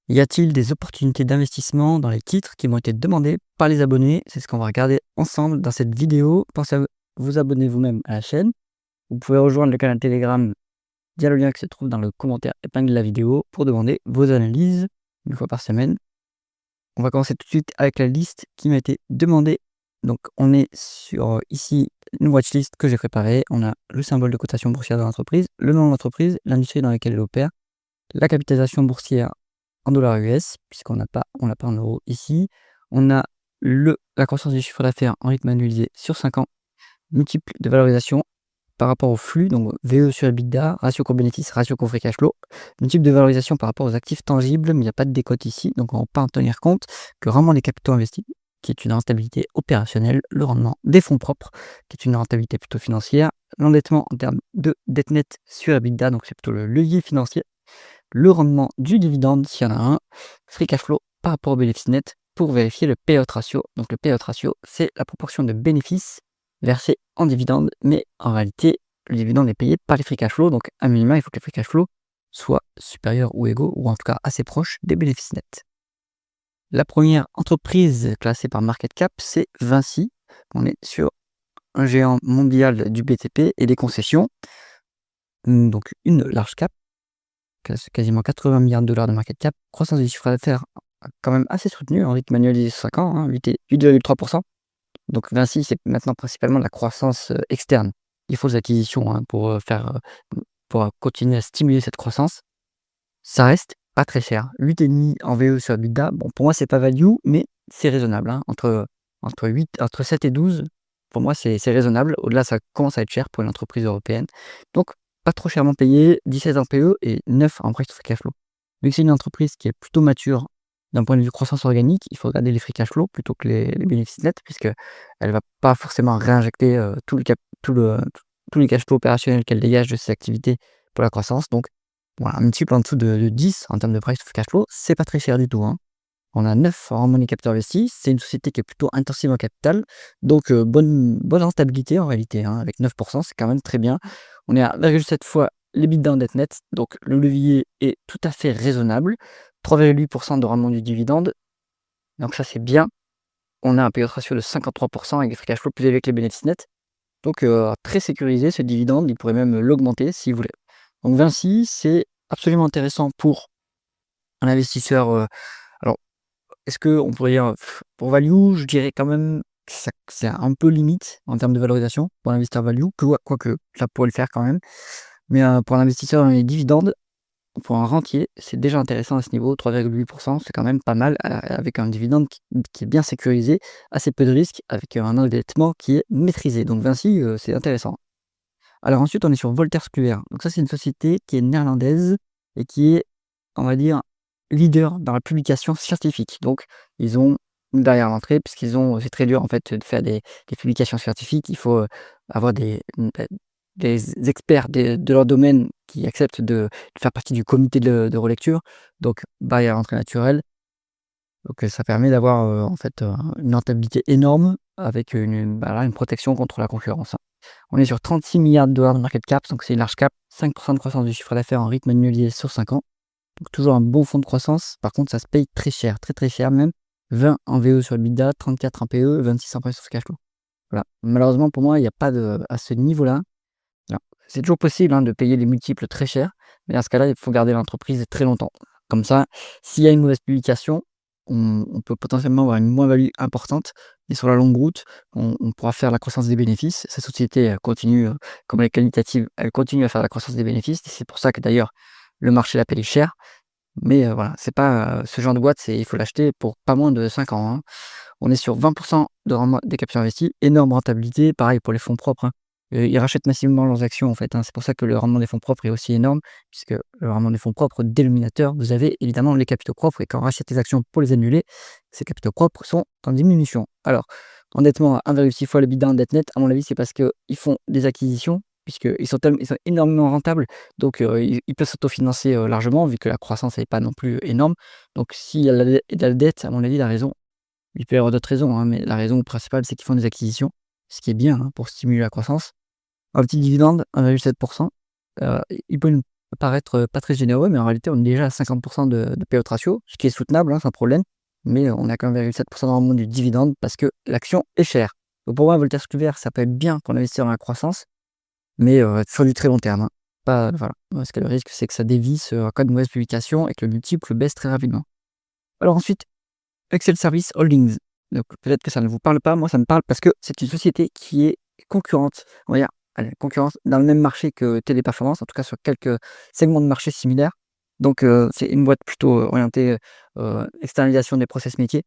Y a-t-il des opportunités d'investissement dans les titres qui m'ont été demandés par les abonnés? C'est ce qu'on va regarder ensemble dans cette vidéo. Pensez à vous abonner vous-même à la chaîne. Vous pouvez rejoindre le canal Telegram via le lien qui se trouve dans le commentaire épinglé de la vidéo pour demander vos analyses une fois par semaine. On va commencer tout de suite avec la liste qui m'a été demandée. Donc on est sur ici une watchlist que j'ai préparée. On a le symbole de cotation boursière de l'entreprise, le nom de l'entreprise, l'industrie dans laquelle elle opère, la capitalisation boursière en dollars US, puisqu'on n'a pas, on l'a pas en euros ici. On a la croissance du chiffre d'affaires en rythme annualisé sur 5 ans, multiple de valorisation par rapport au flux, donc VE sur EBITDA, ratio court bénéfice, ratio court free cash flow, multiple de valorisation par rapport aux actifs tangibles, mais il n'y a pas de décote ici, donc on ne va pas en tenir compte que vraiment les capitaux investis, qui est une rentabilité opérationnelle, le rendement des fonds propres, qui est une rentabilité plutôt financière, l'endettement en termes de dette nette sur EBITDA, donc c'est plutôt le levier financier, le rendement du dividende s'il y en a un, free cash flow par rapport au bénéfice net pour vérifier le payout ratio. Donc le payout ratio, c'est la proportion de bénéfices versés en dividende, mais en réalité, le dividende est payé par les free cash flow. Donc à minima, il faut que les free cash flow soient supérieurs ou égaux, ou en tout cas assez proches des bénéfices nets. La première entreprise classée par market cap, c'est Vinci. On est sur un géant mondial du BTP et des concessions, donc une large cap, quasiment 80 milliards de dollars de market cap, croissance du chiffre d'affaires quand même assez soutenue en rythme annuel des 5 ans, hein, 8,3%. Donc Vinci, c'est maintenant principalement de la croissance externe. Il faut des acquisitions hein, pour continuer à stimuler cette croissance. Ça reste pas très cher. 8,5 en VE sur EBITDA, bon, pour moi, c'est pas value, mais c'est raisonnable. Hein. Entre 7 et 12, pour moi, c'est raisonnable. Au-delà, ça commence à être cher pour une entreprise européenne. Donc, pas trop chèrement payé, 17 en PE et 9 en price to free cash flow. Vu que c'est une entreprise qui est plutôt mature d'un point de vue croissance organique, il faut regarder les free cash flow plutôt que les bénéfices nets, puisque elle va pas forcément réinjecter tous les cash flows opérationnels qu'elle dégage de ses activités pour la croissance. Donc, voilà, un multiple en dessous de 10 en termes de price to cash flow, c'est pas très cher du tout. Hein. On a 9 en money capital investi, c'est une société qui est plutôt intensive en capital, donc bonne rentabilité en réalité, hein, avec 9%, c'est quand même très bien. On est à 1,7 fois l'EBITDA en dette nette, donc le levier est tout à fait raisonnable. 3,8% de rendement du dividende, donc ça c'est bien. On a un payout ratio de 53% avec des free cash flow plus élevés que les bénéfices nets. Donc très sécurisé ce dividende, il pourrait même l'augmenter s'il voulait. Donc Vinci, c'est absolument intéressant pour un investisseur. Alors, est-ce qu'on pourrait dire pour value, je dirais quand même que c'est un peu limite en termes de valorisation pour l'investisseur value, quoique ça pourrait le faire quand même. Mais pour un investisseur dans les dividendes, pour un rentier, c'est déjà intéressant à ce niveau, 3,8%, c'est quand même pas mal avec un dividende qui est bien sécurisé, assez peu de risques, avec un endettement qui est maîtrisé. Donc Vinci, c'est intéressant. Alors ensuite, on est sur Wolters Kluwer. Donc ça, c'est une société qui est néerlandaise et qui est, on va dire, leader dans la publication scientifique. Donc, ils ont une barrière à l'entrée c'est très dur en fait de faire des publications scientifiques. Il faut avoir des experts de leur domaine qui acceptent de faire partie du comité de relecture. Donc, barrière à l'entrée naturelle. Donc, ça permet d'avoir en fait une rentabilité énorme avec une protection contre la concurrence. Hein. On est sur 36 milliards de dollars de market cap, donc c'est une large cap, 5% de croissance du chiffre d'affaires en rythme annualisé sur 5 ans. Donc toujours un bon fonds de croissance. Par contre, ça se paye très cher, très très cher même. 20 en VE sur le EBITDA, 34 en PE, 26 en price sur cash flow. Voilà. Malheureusement pour moi, il n'y a pas à ce niveau-là. C'est toujours possible hein, de payer des multiples très chers, mais dans ce cas-là, il faut garder l'entreprise très longtemps. Comme ça, s'il y a une mauvaise publication, on peut potentiellement avoir une moins-value importante, et sur la longue route, on pourra faire la croissance des bénéfices. Cette société elle continue, comme elle est qualitative, elle continue à faire la croissance des bénéfices, et c'est pour ça que d'ailleurs le marché la paye cher. Mais voilà, c'est pas ce genre de boîte, il faut l'acheter pour pas moins de 5 ans. Hein. On est sur 20% de rendement des capitaux investis, énorme rentabilité, pareil pour les fonds propres. Hein. Ils rachètent massivement leurs actions en fait. Hein. C'est pour ça que le rendement des fonds propres est aussi énorme, puisque le rendement des fonds propres dénominateur, vous avez évidemment les capitaux propres, et quand on rachète les actions pour les annuler, ces capitaux propres sont en diminution. Alors, endettement à 1,6 fois le bilan en dette nette, à mon avis, c'est parce qu'ils font des acquisitions, puisqu'ils sont énormément rentables, donc ils peuvent s'autofinancer largement, vu que la croissance n'est pas non plus énorme. Donc s'il y a de la dette, à mon avis, la raison, il peut y avoir d'autres raisons, hein, mais la raison principale, c'est qu'ils font des acquisitions, ce qui est bien hein, pour stimuler la croissance. Un petit dividende, 1,7%. Il peut peut paraître pas très généreux, mais en réalité, on est déjà à 50 de payout ratio, ce qui est soutenable, hein, sans problème. Mais on a quand même 1,7 de rendement du dividende parce que l'action est chère. Donc pour moi, Voltaire Sculver, ça peut être bien pour investir dans la croissance, mais sur du très long terme, hein. Pas voilà, parce que le risque, c'est que ça dévisse, en cas de mauvaise publication et que le multiple baisse très rapidement. Alors ensuite, Excel Service Holdings. Donc peut-être que ça ne vous parle pas, moi ça me parle parce que c'est une société qui est concurrente, on va dire, allez, concurrente dans le même marché que Téléperformance, en tout cas sur quelques segments de marché similaires. Donc c'est une boîte plutôt orientée externalisation des process métiers.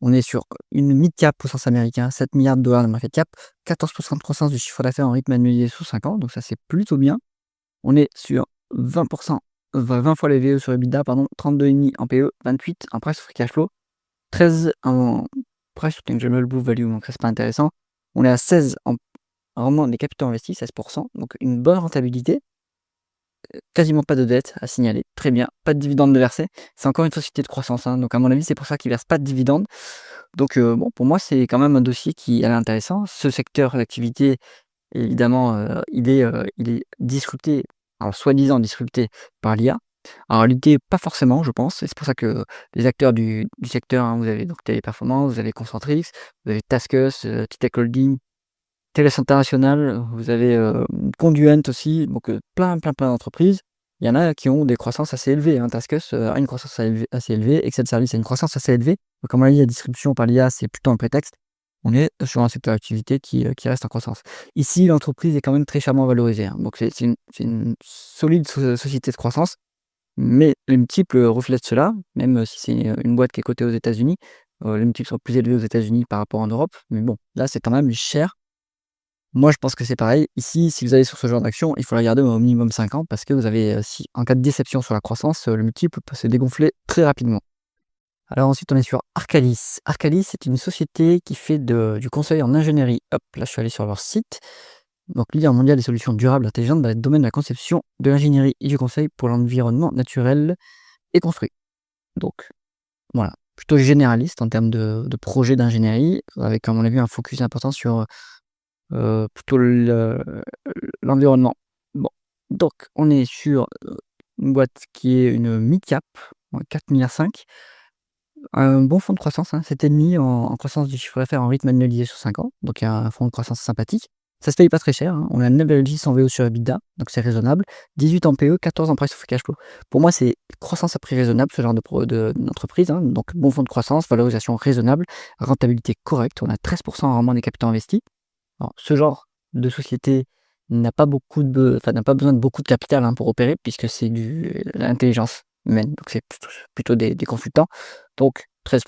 On est sur une mid-cap au sens américain, 7 milliards de dollars de market cap, 14% de croissance du chiffre d'affaires en rythme annualisé sous 5 ans, donc ça c'est plutôt bien. On est sur 20%, 20 fois les VE sur EBITDA, pardon, 32,5 en PE, 28 en price to free cash flow, 13 en price to tangible book value, donc ça c'est pas intéressant. On est à 16 en rendement des capitaux investis, 16%, donc une bonne rentabilité. Quasiment pas de dette à signaler, très bien, pas de dividendes de verser. C'est encore une société de croissance, hein, donc à mon avis, c'est pour ça qu'ils versent pas de dividendes. Donc bon, pour moi, c'est quand même un dossier qui est intéressant. Ce secteur d'activité, évidemment, il est disrupté, alors soi-disant disrupté par l'IA. En réalité, pas forcément, je pense, et c'est pour ça que les acteurs du secteur, hein, vous avez donc Téléperformance, vous avez Concentrix, vous avez Taskus, Titech Holding, Thales International, vous avez, Conduent aussi, donc plein d'entreprises. Il y en a qui ont des croissances assez élevées, hein. Taskus a une croissance assez élevée, Excel Service a une croissance assez élevée. Donc à mon avis, la distribution par l'IA, c'est plutôt un prétexte. On est sur un secteur d'activité qui reste en croissance. Ici, l'entreprise est quand même très chèrement valorisée, hein, donc c'est une solide société de croissance, mais les multiples reflètent cela, même si c'est une boîte qui est cotée aux États-Unis. Les multiples sont plus élevés aux États-Unis par rapport en Europe, mais bon, là, c'est quand même cher. Moi, je pense que c'est pareil. Ici, si vous allez sur ce genre d'action, il faut la garder au minimum 5 ans parce que vous avez, si en cas de déception sur la croissance, le multiple peut se dégonfler très rapidement. Alors ensuite, on est sur Arcadis. Arcadis, c'est une société qui fait du conseil en ingénierie. Hop, là, je suis allé sur leur site. Donc, leader mondial des solutions durables intelligentes dans le domaine de la conception, de l'ingénierie et du conseil pour l'environnement naturel et construit. Donc, voilà, plutôt généraliste en termes de projets d'ingénierie, avec, à mon avis, un focus important sur plutôt l'environnement. Bon, donc on est sur, une boîte qui est une mid-cap, 4,5 $, un bon fonds de croissance, hein, 7,5 en croissance du chiffre d'affaires en rythme annualisé sur 5 ans, donc il y a un fonds de croissance sympathique. Ça se paye pas très cher, hein, on a 9,6 en VO sur EBITDA, donc c'est raisonnable, 18 en PE, 14 en price to free cash flow. Pour moi, c'est croissance à prix raisonnable, ce genre d'entreprise, hein, donc bon fonds de croissance, valorisation raisonnable, rentabilité correcte, on a 13% en rendement des capitaux investis. Alors, ce genre de société n'a pas besoin de beaucoup de capital, hein, pour opérer puisque c'est l'intelligence humaine, donc c'est plutôt des consultants. Donc 13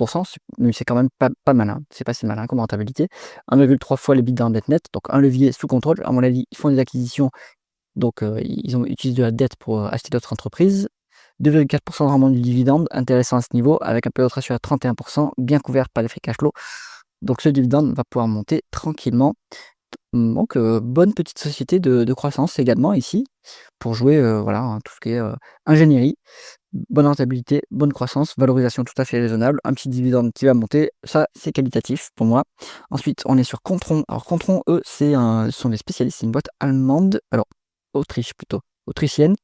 mais c'est quand même pas malin, c'est pas si malin comme rentabilité. 1,3 fois l'EBITDA en dette nette, donc un levier sous contrôle. À mon avis, ils font des acquisitions, donc ils utilisent de la dette pour, acheter d'autres entreprises. 2,4 de rendement du dividende, intéressant à ce niveau, avec un payout ratio à 31 bien couvert par les free cash flow. Donc ce dividende va pouvoir monter tranquillement. Donc bonne petite société de croissance également ici, pour jouer, voilà, hein, tout ce qui est, ingénierie, bonne rentabilité, bonne croissance, valorisation tout à fait raisonnable, un petit dividende qui va monter, ça c'est qualitatif pour moi. Ensuite, on est sur Kontron. Alors Kontron, eux, ce sont des spécialistes, c'est une boîte allemande, alors Autriche plutôt, autrichienne,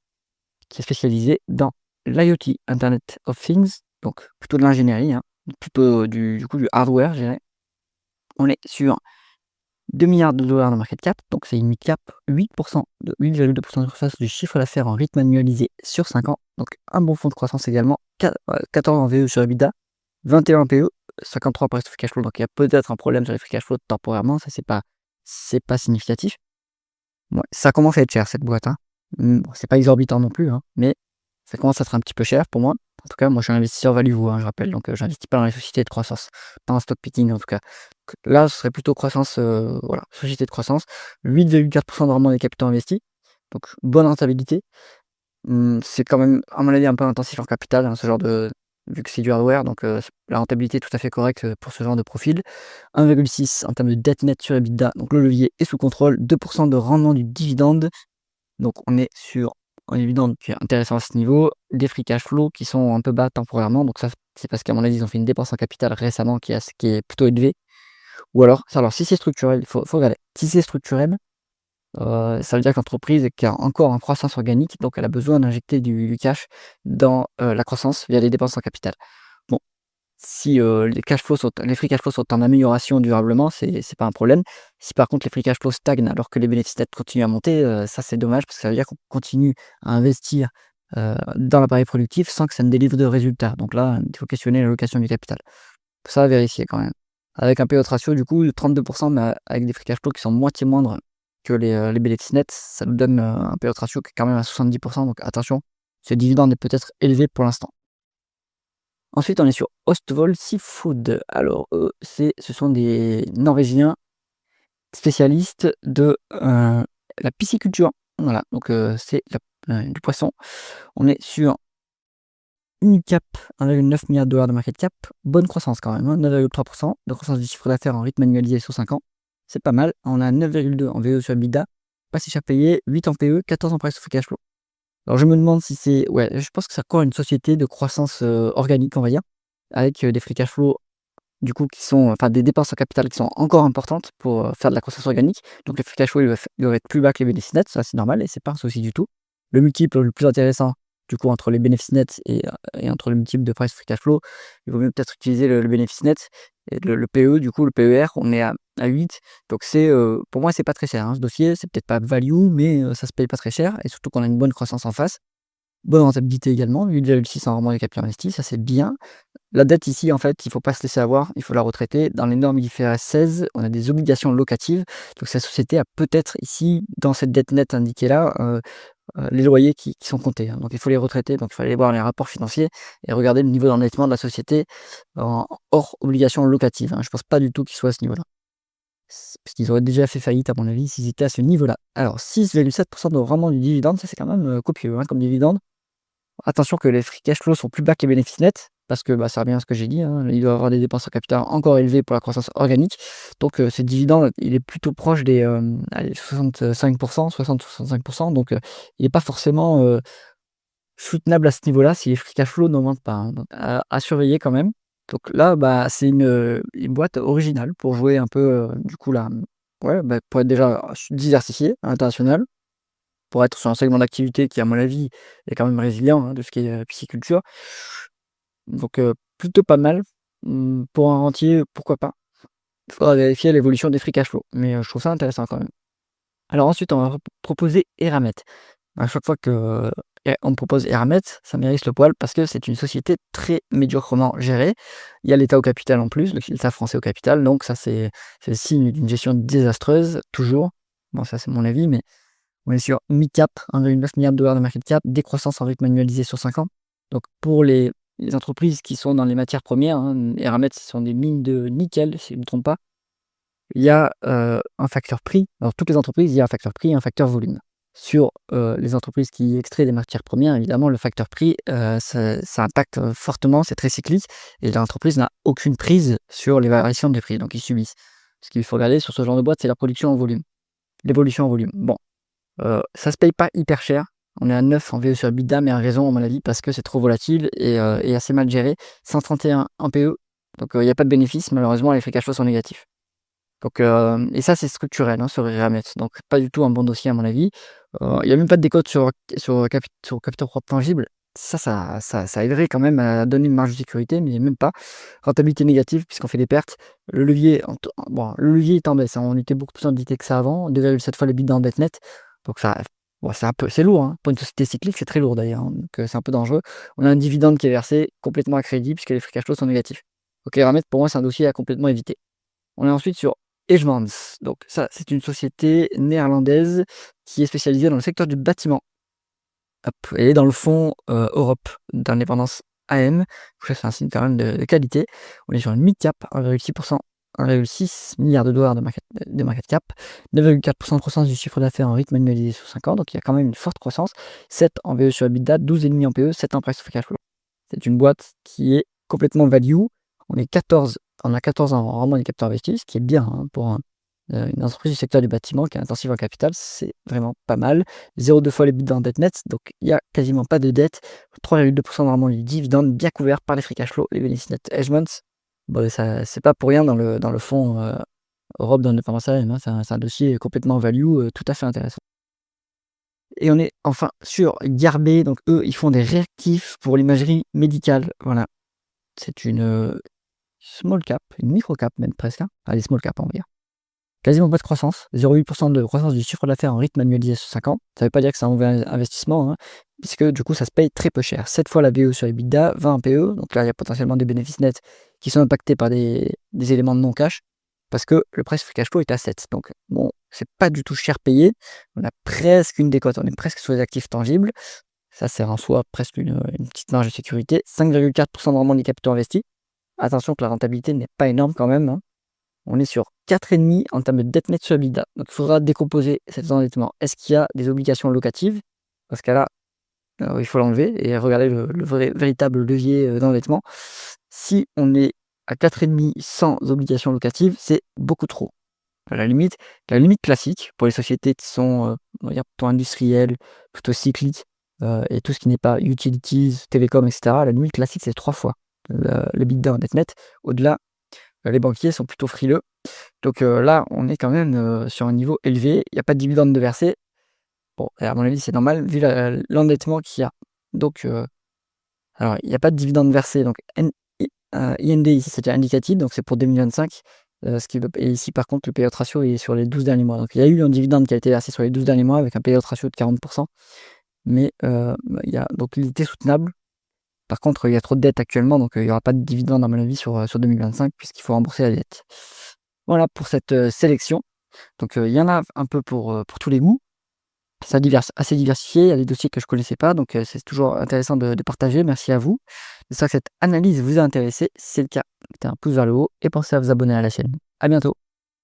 qui est spécialisée dans l'IoT, Internet of Things, donc plutôt de l'ingénierie, hein, plutôt du coup du hardware, je dirais. On est sur 2 milliards de dollars de market cap, donc c'est une mid-cap, 8,2% de croissance du chiffre d'affaires en rythme annualisé sur 5 ans, donc un bon fonds de croissance également, 14 en VE sur EBITDA, 21 en PE, 53 pour free cash flow, donc il y a peut-être un problème sur les free cash flow temporairement, ça c'est pas significatif. Ouais, ça commence à être cher cette boîte, hein. Bon, c'est pas exorbitant non plus, hein, mais ça commence à être un petit peu cher pour moi. En tout cas, moi je suis un investisseur value, hein, je rappelle, donc j'investis pas dans les sociétés de croissance, pas en stock picking en tout cas. Là, ce serait plutôt croissance, voilà, société de croissance, 8,4 de rendement des capitaux investis, donc bonne rentabilité. C'est quand même, à mon avis, un peu intensif en capital, hein, ce genre vu que c'est du hardware, donc la rentabilité est tout à fait correcte, pour ce genre de profil. 1,6 en termes de dette nette sur EBITDA, donc le levier est sous contrôle, 2 de rendement du dividende, donc on est sur un dividende qui est intéressant à ce niveau, des free cash flow qui sont un peu bas temporairement, donc ça, c'est parce qu'à mon avis, ils ont fait une dépense en capital récemment qui est plutôt élevée. Ou alors si c'est structurel, il faut regarder. Si c'est structurel, Ça veut dire que l'entreprise est encore en croissance organique, donc elle a besoin d'injecter du cash dans, la croissance via les dépenses en capital. Bon, si, les free cash flows sont en amélioration durablement, c'est pas un problème. Si par contre les free cash flows stagnent alors que les bénéfices nets continuent à monter, ça c'est dommage parce que ça veut dire qu'on continue à investir, dans l'appareil productif sans que ça ne délivre de résultats. Donc là, il faut questionner l'allocation du capital. Ça à vérifier quand même. Avec un payout ratio du coup de 32, mais avec des free cash flows qui sont moitié moindres que les bénéfices nets, ça nous donne, un payout ratio qui est quand même à 70, donc attention, ce dividende est peut-être élevé pour l'instant. Ensuite, on est sur Ostvold Seafood. Alors eux, ce sont des Norvégiens spécialistes de, la pisciculture. Voilà, donc c'est du poisson. On est sur Unicap, 1,9 milliard de market cap, bonne croissance quand même, hein, 9,3% de croissance du chiffre d'affaires en rythme annualisé sur 5 ans. C'est pas mal. On a 9,2 en VE sur EBITDA, pas si cher payé, 8 en PE, 14 en price to free cash flow. Alors je me demande si c'est ouais, je pense que c'est encore une société de croissance, organique, on va dire, avec, des free cash flow du coup qui sont enfin des dépenses en capital qui sont encore importantes pour, faire de la croissance organique. Donc le free cash flow il doit être plus bas que les bénéfices nets, ça c'est normal et c'est pas un souci du tout. Le multiple le plus intéressant, du coup entre les bénéfices nets et entre le multiple de price free cash flow, il vaut mieux peut-être utiliser le bénéfice net et le PE du coup, le PER, on est à 8. Donc c'est, pour moi c'est pas très cher, hein, ce dossier. C'est peut-être pas value, mais, ça se paye pas très cher et surtout qu'on a une bonne croissance en face. Bonne rentabilité également, 8,6 en rendement du capital investi, ça c'est bien. La dette ici, en fait, il faut pas se laisser avoir, il faut la retraiter. Dans les normes IFRS 16, on a des obligations locatives. Donc cette société a peut-être ici, dans cette dette nette indiquée là, les loyers qui sont comptés, hein. Donc il faut les retraiter, donc il faut aller voir les rapports financiers et regarder le niveau d'endettement de la société en hors obligations locatives, hein. Je pense pas du tout qu'ils soient à ce niveau-là. Parce qu'ils auraient déjà fait faillite à mon avis s'ils étaient à ce niveau-là. Alors 6,7% de rendement du dividende, ça c'est quand même, copieux, hein, comme dividende. Attention que les free cash flows sont plus bas que les bénéfices nets, parce que, bah, ça revient à ce que j'ai dit, hein, il doit y avoir des dépenses en capital encore élevées pour la croissance organique. Donc, ce dividende, il est plutôt proche des, allez 65%, 60-65%, donc, il est pas forcément, soutenable à ce niveau-là si les free cash flows n'augmentent pas, hein, donc à surveiller quand même. Donc là, bah, c'est une boîte originale pour jouer un peu, du coup là, ouais, bah, pour être déjà diversifié à l'international. Pour être sur un segment d'activité qui, à mon avis, est quand même résilient, hein, de ce qui est, pisciculture. Donc, plutôt pas mal. Pour un rentier, pourquoi pas? Il faudra vérifier l'évolution des free cash flow, mais, je trouve ça intéressant quand même. Alors ensuite, on va proposer Eramet. À chaque fois que, on me propose Eramet, ça m'hérisse le poil parce que c'est une société très médiocrement gérée. Il y a l'État au capital en plus, l'État français au capital, donc ça c'est le signe d'une gestion désastreuse, toujours. Bon ça c'est mon avis, mais on est sur mi-cap, 1,9 milliard de market cap, décroissance en rythme annualisé sur 5 ans. Donc pour les entreprises qui sont dans les matières premières, hein, Eramet, ce sont des mines de nickel, si je ne me trompe pas. Il y a, un facteur prix. Alors toutes les entreprises, il y a un facteur prix et un facteur volume. Sur, les entreprises qui extraient des matières premières, évidemment, le facteur prix, ça impacte, fortement, c'est très cyclique et l'entreprise n'a aucune prise sur les variations des prix, donc ils subissent. Ce qu'il faut regarder sur ce genre de boîte, c'est la production en volume, l'évolution en volume. Bon. Ça se paye pas hyper cher. On est à 9 en VE sur EBITDA, mais à raison à mon avis parce que c'est trop volatile et assez mal géré. 131 en PE, donc il y a pas de bénéfice malheureusement, les free cash flows sont négatifs. Donc et ça c'est structurel, hein, sur Eramet, donc pas du tout un bon dossier à mon avis. Il y a même pas de décote sur capital propre tangible. Ça aiderait quand même à donner une marge de sécurité, mais même pas. Rentabilité négative puisqu'on fait des pertes. Le levier est en baisse, hein, on était beaucoup plus endetté que ça avant, 2,7 fois l'EBITDA en dette nette, donc ça bon c'est lourd, hein. Pour une société cyclique, c'est très lourd d'ailleurs, hein, donc c'est un peu dangereux. On a un dividende qui est versé complètement à crédit puisque les free cash flows sont négatifs. Donc Eramet pour moi c'est un dossier à complètement éviter. On est ensuite sur Egemans. Donc ça, c'est une société néerlandaise qui est spécialisée dans le secteur du bâtiment. Hop, elle est dans le fonds, Europe d'indépendance AM. Ça, c'est un signe quand même de qualité. On est sur une mid-cap, 1,6%, 1,6 milliard de market cap, 9,4% de croissance du chiffre d'affaires en rythme annualisé sur 5 ans, donc il y a quand même une forte croissance. 7 en VE sur EBITDA, 12,5 en PE, 7 en price to cash flow. C'est une boîte qui est complètement value. On a 14 ans en rendement du capital investi, ce qui est bien, hein, pour une entreprise du secteur du bâtiment qui est intensive en capital, c'est vraiment pas mal. 0,2 fois l'EBITDA en dette nette, donc il y a quasiment pas de dette. 3,2% de rendement du dividende, bien couvert par les free cash flow, les bénéfices nets. Hedgemans, bon, ça c'est pas pour rien dans le fonds, Europe d'indépendance AM, hein. C'est un dossier complètement value, tout à fait intéressant. Et on est enfin sur Garbet, donc eux, ils font des réactifs pour l'imagerie médicale. Voilà, c'est une, small cap, une micro cap même presque, hein. Allez, small cap, on va dire. Quasiment pas de croissance, 0,8 de croissance du chiffre d'affaires en rythme annualisé sur 5 ans. Ça veut pas dire que c'est un mauvais investissement, hein, puisque du coup, ça se paye très peu cher. 7 fois la BE sur EBITDA, 20 PE, donc là, il y a potentiellement des bénéfices nets qui sont impactés par des éléments de non-cash, parce que le price free cash flow est à 7. Donc bon, c'est pas du tout cher payé. On a presque une décote, on est presque sur les actifs tangibles. Ça, c'est en soi presque une petite marge de sécurité. 5,4 de rendement des capitaux investis. Attention que la rentabilité n'est pas énorme quand même, hein. On est sur 4,5 en termes de dette nette sur EBITDA. Donc il faudra décomposer cet endettement. Est-ce qu'il y a des obligations locatives? Dans ce cas-là, il faut l'enlever et regarder le véritable levier d'endettement. Si on est à 4,5 sans obligations locatives, c'est beaucoup trop. À la limite classique pour les sociétés qui sont on va dire plutôt industrielles, plutôt cycliques, et tout ce qui n'est pas utilities, télécom, etc. La limite classique, c'est 3 fois l'EBITDA en dette nette. Au-delà, les banquiers sont plutôt frileux. Donc là, on est quand même sur un niveau élevé. Il n'y a pas de dividende de versé. Bon, à mon avis, c'est normal vu l'endettement qu'il y a. Donc, alors, il n'y a pas de dividende versé. Donc, IND, ici, c'était indicatif, donc c'est pour 2025. Et ici, par contre, le payout ratio est sur les 12 derniers mois. Donc, il y a eu un dividende qui a été versé sur les 12 derniers mois avec un payout ratio de 40%. Mais donc, il était soutenable. Par contre, il y a trop de dettes actuellement, donc il n'y aura pas de dividende, à mon avis, sur 2025, puisqu'il faut rembourser la dette. Voilà pour cette sélection. Donc, il y en a un peu pour tous les goûts. C'est assez diversifié, il y a des dossiers que je ne connaissais pas, donc c'est toujours intéressant de partager. Merci à vous. J'espère que cette analyse vous a intéressé. Si c'est le cas, mettez un pouce vers le haut et pensez à vous abonner à la chaîne. À bientôt.